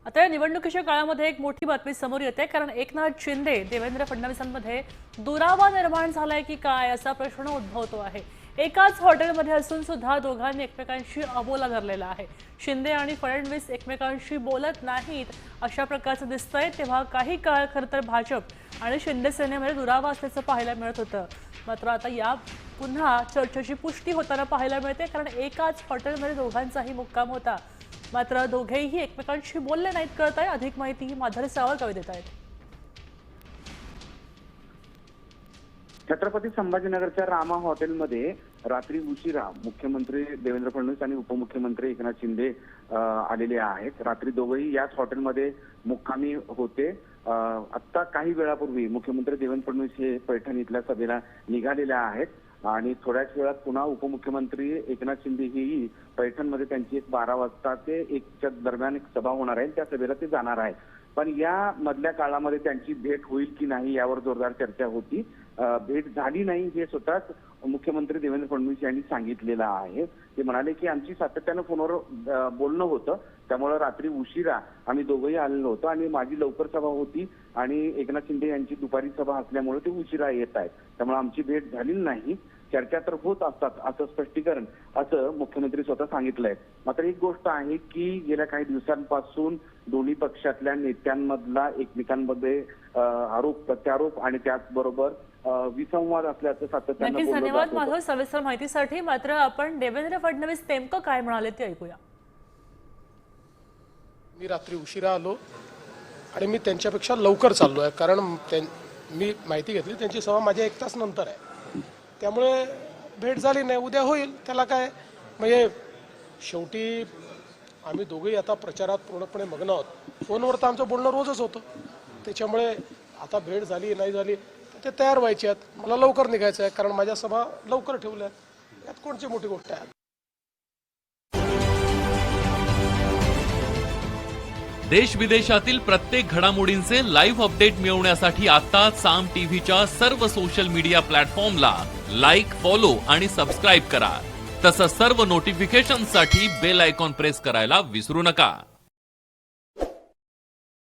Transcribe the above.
आता या निवडणुकीच्या काळामध्ये एक मोठी बातमी समोर येते, कारण एकनाथ शिंदे देवेंद्र फडणवीसांमध्ये दुरावा निर्माण झालाय की काय असा प्रश्न उद्भवतो आहे। एकाच हॉटेलमध्ये असून सुद्धा दोघांनी एकमेकांशी अबोला धरलेला आहे। शिंदे आणि फडणवीस एकमेकांशी बोलत नाहीत अशा प्रकारचं दिसतंय। तेव्हा काही काळ खरं तर भाजप आणि शिंदे सेनेमध्ये दुरावा असल्याचं पाहायला मिळत होतं, मात्र आता या पुन्हा चर्चेची पुष्टी होताना पाहायला मिळते, कारण एकाच हॉटेलमध्ये दोघांचाही मुक्काम होता, मात्र दोघेही एकमेकांशी बोलले नाहीत कळत आहे। अधिक माहिती माधुरी सावरकर देत आहेत। छत्रपती संभाजीनगरच्या रामा हॉटेलमध्ये रात्री उशिरा मुख्यमंत्री देवेंद्र फडणवीस आणि उपमुख्यमंत्री एकनाथ शिंदे आलेले आहेत। रात्री दोघेही याच हॉटेलमध्ये मुक्कामी होते। आता काही वेळापूर्वी मुख्यमंत्री देवेंद्र फडणवीस हे पैठण इथल्या सभेला निघालेले आहेत आणि थोड्याच वेळात पुन्हा उपमुख्यमंत्री एकनाथ शिंदे ही पैठणमध्ये त्यांची 12 वाजता ते 1च्या दरम्यान एक सभा होणार आहे, त्या सभेला ते जाणार आहेत। पण या मधल्या काळामध्ये त्यांची भेट होईल की नाही यावर जोरदार चर्चा होती। भेट झाली नाही हे स्वतःच मुख्यमंत्री देवेंद्र फडणवीस यांनी सांगितलेलं आहे। ते म्हणाले की आमची सातत्यानं फोनवर बोलणं होतं, त्यामुळे रात्री उशिरा आम्ही दोघंही आलेलो होतो आणि माझी लवकर सभा होती आणि एकनाथ शिंदे यांची दुपारी सभा असल्यामुळे ते उशिरा येत आहेत, त्यामुळे आमची भेट झाली नाही। चर्चा तर होत असतात असं स्पष्टीकरण असं मुख्यमंत्री स्वतः सांगितलंय। मात्र एक गोष्ट आहे की गेल्या काही दिवसांपासून दोन्ही पक्षातल्या नेत्यांमधला एकमेकांमध्ये आरोप प्रत्यारोप आणि त्याचबरोबर विसंवाद असल्याचं सातत्यानं बोललं जात होतं। धन्यवाद माधव सविस्तर माहितीसाठी। मात्र आपण देवेंद्र फडणवीस नेमकं काय म्हणाले ते ऐकूया। मी रात्री उशिरा आलो आणि मी त्यांच्यापेक्षा लवकर चाललोय, कारण मी माहिती घेतली त्यांची सभा माझ्या 1 तास नंतर आहे, त्यामुळे भेट झाली नाही। उद्या होईल, त्याला काय। म्हणजे शेवटी आम्ही दोघेही आता प्रचारात पूर्णपणे मग्न आहोत। फोनवर तर आमचं बोलणं रोजच होतं, त्याच्यामुळे आता भेट झाली नाही झाली तर ते तयार व्हायचे आहेत। मला लवकर निघायचं आहे, कारण माझ्या सभा लवकर ठेवल्या आहेत, यात कोणती मोठी गोष्ट आहे। देश विदेशातील प्रत्येक घडामोडींचे लाईव्ह अपडेट मिळवण्यासाठी आता साम टीव्हीच्या सर्व सोशल मीडिया प्लॅटफॉर्मला लाईक, फॉलो आणि सबस्क्राईब करा। तसंच सर्व नोटिफिकेशनसाठी बेल आयकॉन प्रेस करायला विसरू नका।